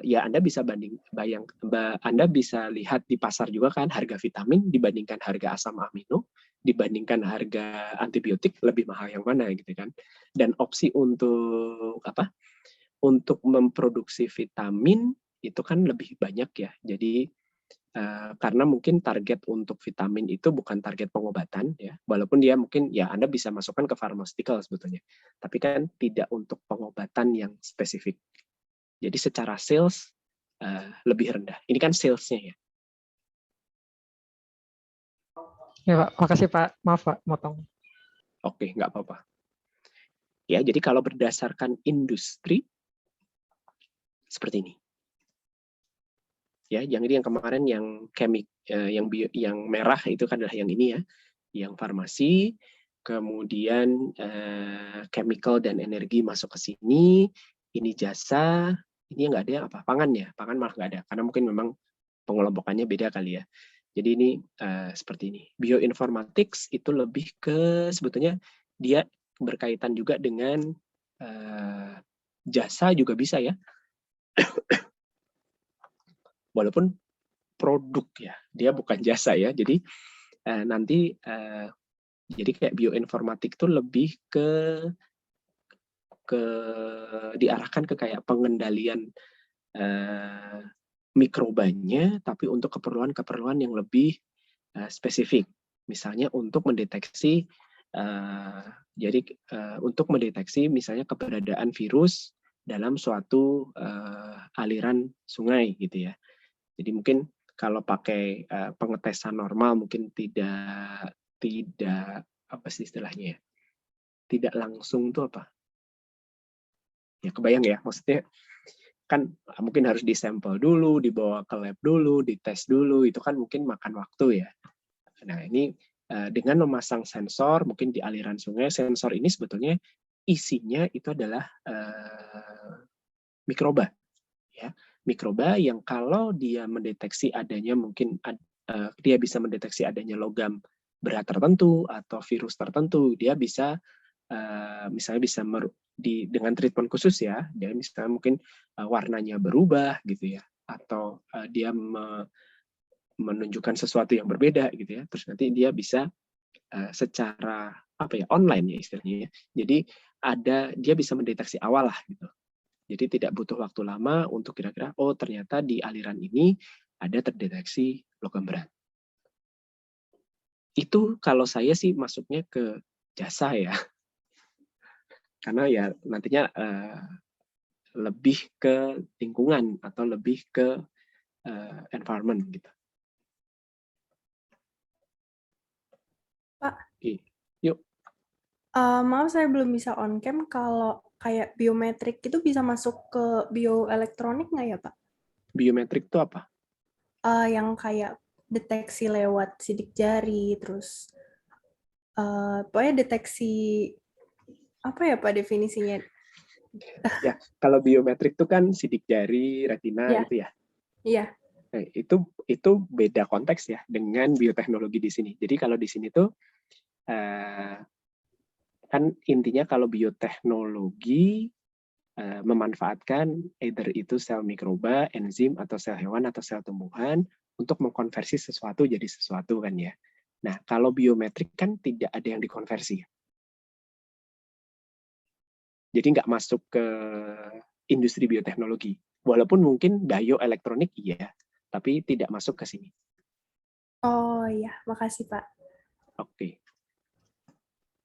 ya Anda bisa Anda bisa lihat di pasar juga kan harga vitamin dibandingkan harga asam amino, dibandingkan harga antibiotik lebih mahal yang mana gitu kan. Dan opsi untuk apa? Untuk memproduksi vitamin itu kan lebih banyak ya. Jadi karena mungkin target untuk vitamin itu bukan target pengobatan ya, walaupun dia mungkin ya Anda bisa masukkan ke pharmaceutical sebetulnya, tapi kan tidak untuk pengobatan yang spesifik. Jadi secara sales lebih rendah. Ini kan salesnya ya. Ya Pak, makasih Pak. Maaf Pak, motong. Oke, nggak apa-apa. Ya, jadi kalau berdasarkan industri seperti ini. Ya, yang ini yang kemarin yang yang merah itu kan adalah yang ini ya, yang farmasi, kemudian chemical dan energi masuk ke sini, ini jasa, ini nggak ada apa pangan ya, pangan malah nggak ada karena mungkin memang pengelompokannya beda kali ya. Jadi ini seperti ini. Bioinformatics itu lebih ke sebetulnya dia berkaitan juga dengan jasa juga bisa ya. Walaupun produk ya, dia bukan jasa ya. Jadi nanti jadi kayak bioinformatik itu lebih ke diarahkan ke kayak pengendalian mikrobanya, tapi untuk keperluan-keperluan yang lebih spesifik. Misalnya untuk mendeteksi untuk mendeteksi misalnya keberadaan virus dalam suatu aliran sungai gitu ya. Jadi mungkin kalau pakai pengetesan normal mungkin tidak apa sih istilahnya ya? Tidak langsung tuh apa? Ya kebayang ya, maksudnya kan mungkin harus disampel dulu, dibawa ke lab dulu, dites dulu, itu kan mungkin makan waktu ya. Nah ini dengan memasang sensor mungkin di aliran sungai, sensor ini sebetulnya isinya itu adalah mikroba. Ya, mikroba yang kalau dia mendeteksi adanya mungkin dia bisa mendeteksi adanya logam berat tertentu atau virus tertentu, dia bisa misalnya bisa dengan treatment khusus ya, dia misalnya mungkin warnanya berubah gitu ya, atau dia menunjukkan sesuatu yang berbeda gitu ya, terus nanti dia bisa secara apa ya online ya istilahnya ya. Jadi dia bisa mendeteksi awal lah gitu. Jadi tidak butuh waktu lama untuk kira-kira, oh ternyata di aliran ini ada terdeteksi logam berat. Itu kalau saya sih masuknya ke jasa ya. Karena ya nantinya lebih ke lingkungan atau lebih ke environment gitu. Pak. Oke. Yuk. Maaf saya belum bisa on cam, kalau kayak biometrik itu bisa masuk ke bioelektronik nggak ya Pak? Biometrik itu apa? Yang kayak deteksi lewat sidik jari, terus pokoknya deteksi, apa ya Pak definisinya? Ya, kalau biometrik itu kan sidik jari, retina Ya. gitu ya. Iya. Nah, itu beda konteks ya dengan bioteknologi di sini. Jadi kalau di sini tuh kan intinya kalau bioteknologi memanfaatkan either itu sel mikroba, enzim, atau sel hewan atau sel tumbuhan untuk mengkonversi sesuatu jadi sesuatu kan ya. Nah, kalau biometrik kan tidak ada yang dikonversi. Jadi nggak masuk ke industri bioteknologi. Walaupun mungkin bioelektronik iya, tapi tidak masuk ke sini. Oh iya, makasih Pak. Oke.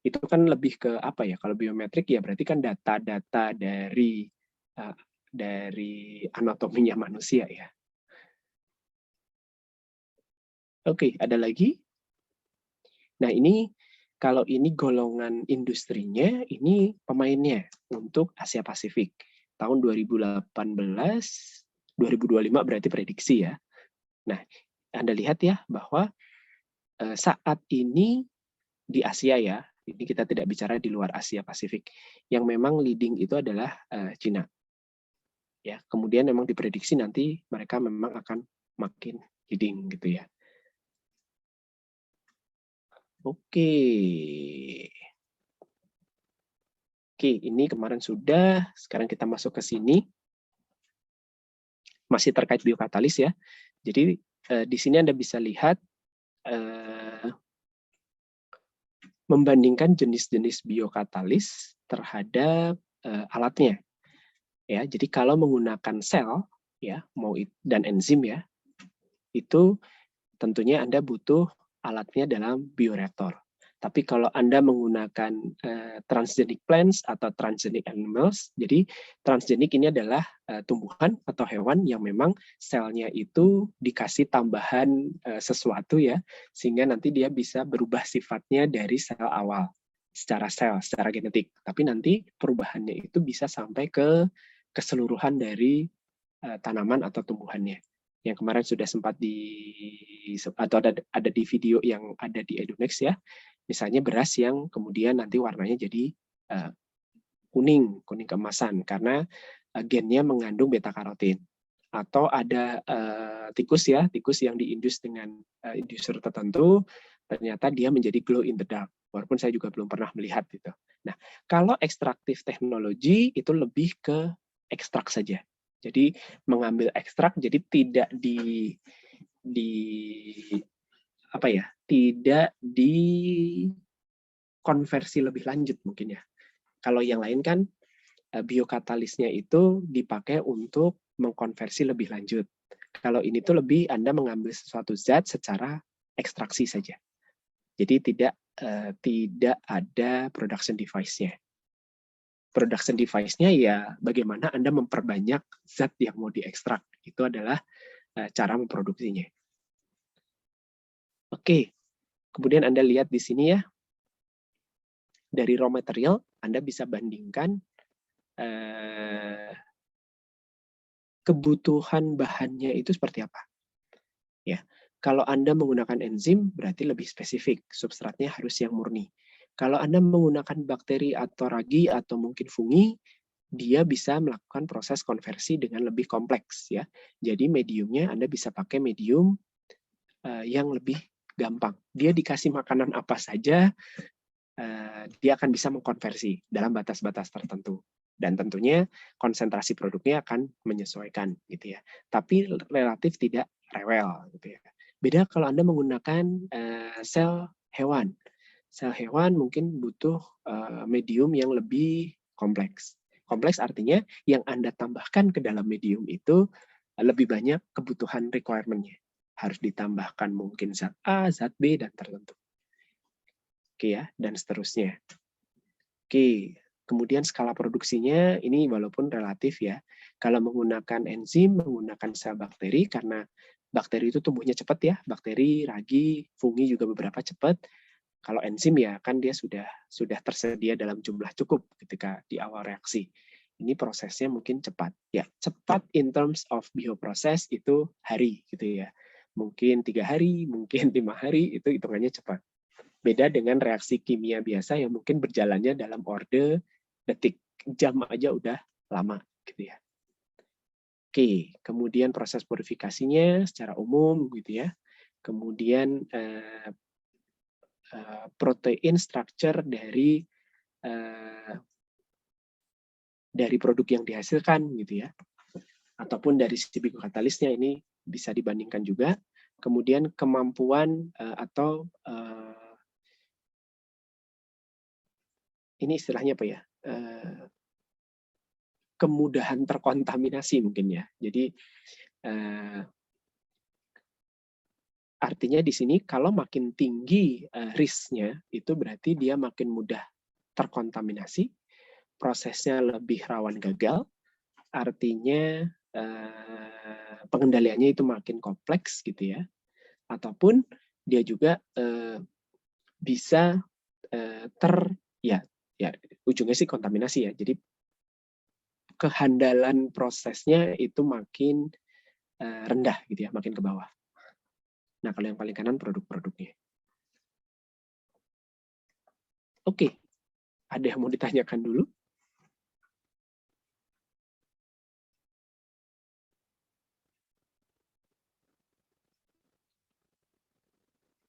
Itu kan lebih ke apa ya? Kalau biometrik ya berarti kan data-data dari anatominya manusia ya. Oke, ada lagi? Nah ini kalau ini golongan industrinya, ini pemainnya untuk Asia Pasifik. Tahun 2018, 2025 berarti prediksi ya. Nah, Anda lihat ya bahwa saat ini di Asia ya, ini kita tidak bicara di luar Asia Pasifik, yang memang leading itu adalah Cina. Ya, kemudian memang diprediksi nanti mereka memang akan makin leading gitu ya. Oke, ini kemarin sudah, sekarang kita masuk ke sini. Masih terkait biokatalis ya. Jadi di sini Anda bisa lihat membandingkan jenis-jenis biokatalis terhadap alatnya. Ya, jadi kalau menggunakan sel ya, dan enzim ya, itu tentunya Anda butuh alatnya dalam bioreaktor. Tapi kalau Anda menggunakan transgenic plants atau transgenic animals, jadi transgenic ini adalah tumbuhan atau hewan yang memang selnya itu dikasih tambahan sesuatu ya, sehingga nanti dia bisa berubah sifatnya dari sel awal secara genetik. Tapi nanti perubahannya itu bisa sampai ke keseluruhan dari tanaman atau tumbuhannya. Yang kemarin sudah sempat atau ada di video yang ada di Edunext ya. Misalnya beras yang kemudian nanti warnanya jadi kuning keemasan karena gennya mengandung beta karotin. Atau ada tikus yang diindus dengan industri tertentu, ternyata dia menjadi glow in the dark. Walaupun saya juga belum pernah melihat itu. Nah, kalau ekstraktif teknologi itu lebih ke ekstrak saja. Jadi mengambil ekstrak, jadi tidak tidak dikonversi lebih lanjut mungkin ya. Kalau yang lain kan biokatalisnya itu dipakai untuk mengkonversi lebih lanjut. Kalau ini tuh lebih Anda mengambil sesuatu zat secara ekstraksi saja. Jadi tidak ada production device-nya. Production device-nya ya bagaimana Anda memperbanyak zat yang mau diekstrak. Itu adalah cara memproduksinya. Oke, kemudian Anda lihat di sini ya, dari raw material Anda bisa bandingkan kebutuhan bahannya itu seperti apa. Ya, kalau Anda menggunakan enzim berarti lebih spesifik, substratnya harus yang murni. Kalau Anda menggunakan bakteri atau ragi atau mungkin fungi, dia bisa melakukan proses konversi dengan lebih kompleks ya. Jadi mediumnya Anda bisa pakai medium yang lebih gampang. Dia dikasih makanan apa saja, dia akan bisa mengkonversi dalam batas-batas tertentu. Dan tentunya konsentrasi produknya akan menyesuaikan gitu ya. Tapi relatif tidak rewel gitu ya. Beda kalau Anda menggunakan sel hewan. Sel hewan mungkin butuh medium yang lebih kompleks. Kompleks artinya yang Anda tambahkan ke dalam medium itu lebih banyak kebutuhan requirement-nya. Harus ditambahkan mungkin zat A, zat B, dan tertentu. Oke ya, dan seterusnya. Oke, kemudian skala produksinya ini walaupun relatif ya. Kalau menggunakan enzim, menggunakan sel bakteri, karena bakteri itu tumbuhnya cepat ya. Bakteri, ragi, fungi juga beberapa cepat. Kalau enzim ya kan dia sudah tersedia dalam jumlah cukup ketika di awal reaksi. Ini prosesnya mungkin cepat. Ya, cepat in terms of bioproses itu hari gitu ya. Mungkin 3 hari, mungkin 5 hari itu hitungannya cepat. Beda dengan reaksi kimia biasa yang mungkin berjalannya dalam orde detik, jam aja udah lama gitu ya. Oke, kemudian proses purifikasinya secara umum gitu ya. Kemudian protein structure dari produk yang dihasilkan gitu ya, ataupun dari sisi biokatalisnya ini bisa dibandingkan juga. Kemudian kemampuan atau ini istilahnya apa ya, kemudahan terkontaminasi mungkin ya. Jadi artinya di sini kalau makin tinggi risknya itu berarti dia makin mudah terkontaminasi, prosesnya lebih rawan gagal, artinya pengendaliannya itu makin kompleks gitu ya, ataupun dia juga bisa ujungnya sih kontaminasi ya. Jadi kehandalan prosesnya itu makin rendah gitu ya, makin ke bawah. Nah, kalau yang paling kanan produk-produknya. Oke, ada yang mau ditanyakan dulu?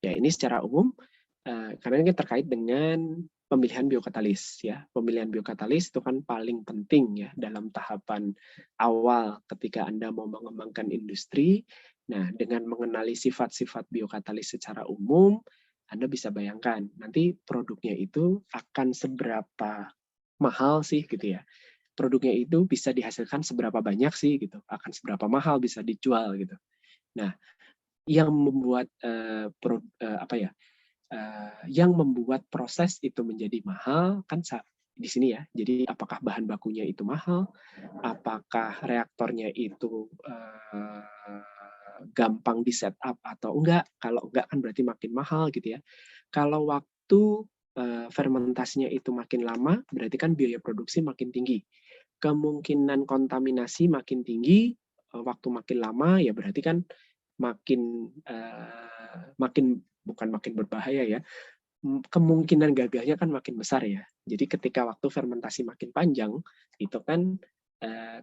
Ya, ini secara umum, karena ini terkait dengan pemilihan biokatalis. Ya. Pemilihan biokatalis itu kan paling penting ya dalam tahapan awal ketika Anda mau mengembangkan industri. Nah, dengan mengenali sifat-sifat biokatalis secara umum, Anda bisa bayangkan nanti produknya itu akan seberapa mahal sih gitu ya. Produknya itu bisa dihasilkan seberapa banyak sih gitu, akan seberapa mahal bisa dijual gitu. Nah, yang membuat yang membuat proses itu menjadi mahal kan di sini ya. Jadi apakah bahan bakunya itu mahal, apakah reaktornya itu gampang di setup atau enggak. Kalau enggak kan berarti makin mahal gitu ya. Kalau waktu fermentasinya itu makin lama, berarti kan biaya produksi makin tinggi. Kemungkinan kontaminasi makin tinggi, waktu makin lama ya berarti kan makin bukan makin berbahaya ya, kemungkinan gagalnya kan makin besar ya. Jadi ketika waktu fermentasi makin panjang, itu kan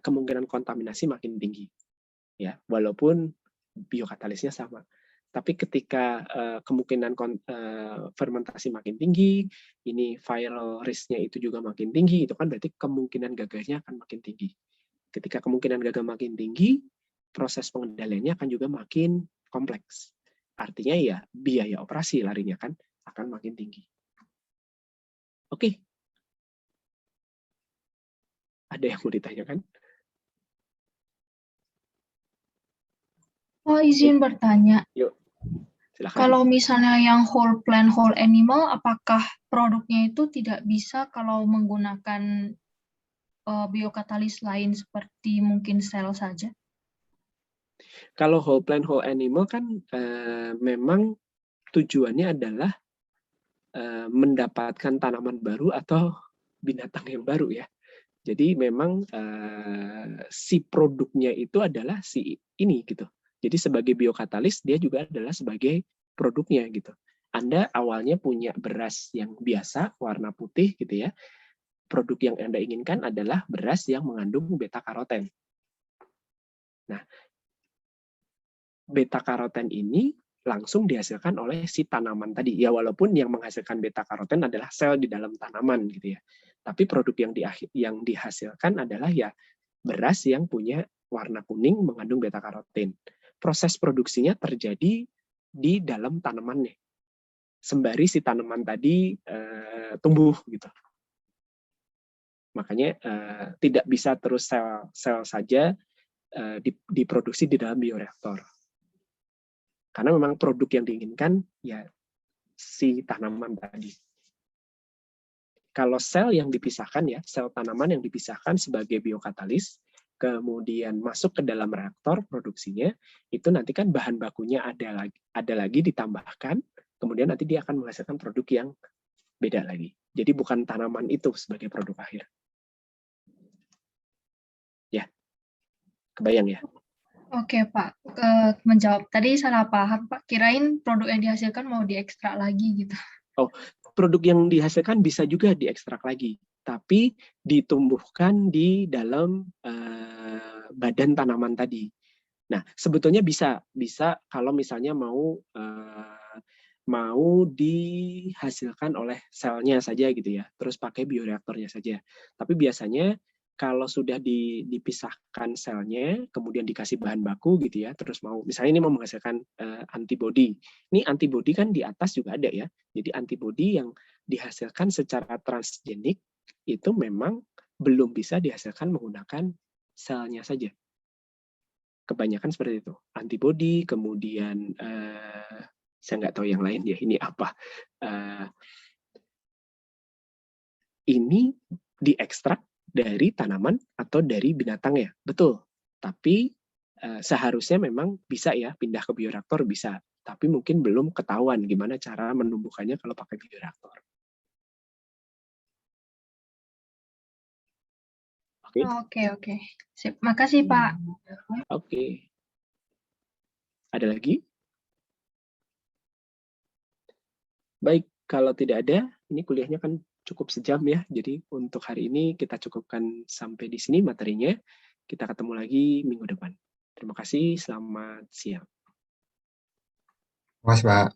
kemungkinan kontaminasi makin tinggi ya, walaupun biokatalisnya sama. Tapi ketika kemungkinan fermentasi makin tinggi, ini viral risk-nya itu juga makin tinggi, itu kan berarti kemungkinan gagalnya akan makin tinggi. Ketika kemungkinan gagal makin tinggi, proses pengendaliannya akan juga makin kompleks. Artinya ya biaya operasi larinya kan akan makin tinggi. Oke. Ada yang mau ditanyakan? Oh, izin bertanya. Yuk, silakan. Kalau misalnya yang whole plant, whole animal, apakah produknya itu tidak bisa kalau menggunakan biokatalis lain seperti mungkin sel saja? Kalau whole plant, whole animal kan memang tujuannya adalah mendapatkan tanaman baru atau binatang yang baru ya. Jadi memang si produknya itu adalah si ini gitu. Jadi sebagai biokatalis dia juga adalah sebagai produknya gitu. Anda awalnya punya beras yang biasa warna putih gitu ya. Produk yang Anda inginkan adalah beras yang mengandung beta karoten. Nah, beta karoten ini langsung dihasilkan oleh si tanaman tadi. Ya walaupun yang menghasilkan beta karoten adalah sel di dalam tanaman gitu ya. Tapi produk yang dihasilkan adalah ya beras yang punya warna kuning mengandung beta karoten. Proses produksinya terjadi di dalam tanamannya. Sembari si tanaman tadi tumbuh gitu. Makanya tidak bisa terus sel saja diproduksi di dalam bioreaktor. Karena memang produk yang diinginkan ya si tanaman tadi. Kalau sel yang dipisahkan ya, sel tanaman yang dipisahkan sebagai biokatalis, kemudian masuk ke dalam reaktor produksinya, itu nanti kan bahan bakunya ada lagi ditambahkan, kemudian nanti dia akan menghasilkan produk yang beda lagi. Jadi bukan tanaman itu sebagai produk akhir. Ya, kebayang ya? Oke, Pak. Menjawab tadi salah paham, Pak. Kirain produk yang dihasilkan mau diekstrak lagi gitu. Oh, produk yang dihasilkan bisa juga diekstrak lagi, tapi ditumbuhkan di dalam badan tanaman tadi. Nah, sebetulnya bisa kalau misalnya mau dihasilkan oleh selnya saja gitu ya, terus pakai bioreaktornya saja. Tapi biasanya kalau sudah dipisahkan selnya, kemudian dikasih bahan baku gitu ya, terus misalnya ini mau menghasilkan antibody. Ini antibody kan di atas juga ada ya. Jadi antibody yang dihasilkan secara transgenik itu memang belum bisa dihasilkan menggunakan selnya saja. Kebanyakan seperti itu. Antibody, kemudian saya nggak tahu yang lain ya, ini apa. Ini diekstrak dari tanaman atau dari binatang ya, betul. Tapi seharusnya memang bisa ya pindah ke bioreaktor bisa, tapi mungkin belum ketahuan gimana cara menumbuhkannya kalau pakai bioreaktor. Oke. Sip. Makasih, Pak. Oke. Ada lagi? Baik, kalau tidak ada, ini kuliahnya kan cukup sejam ya. Jadi untuk hari ini kita cukupkan sampai di sini materinya. Kita ketemu lagi minggu depan. Terima kasih, selamat siang. Mas, Pak.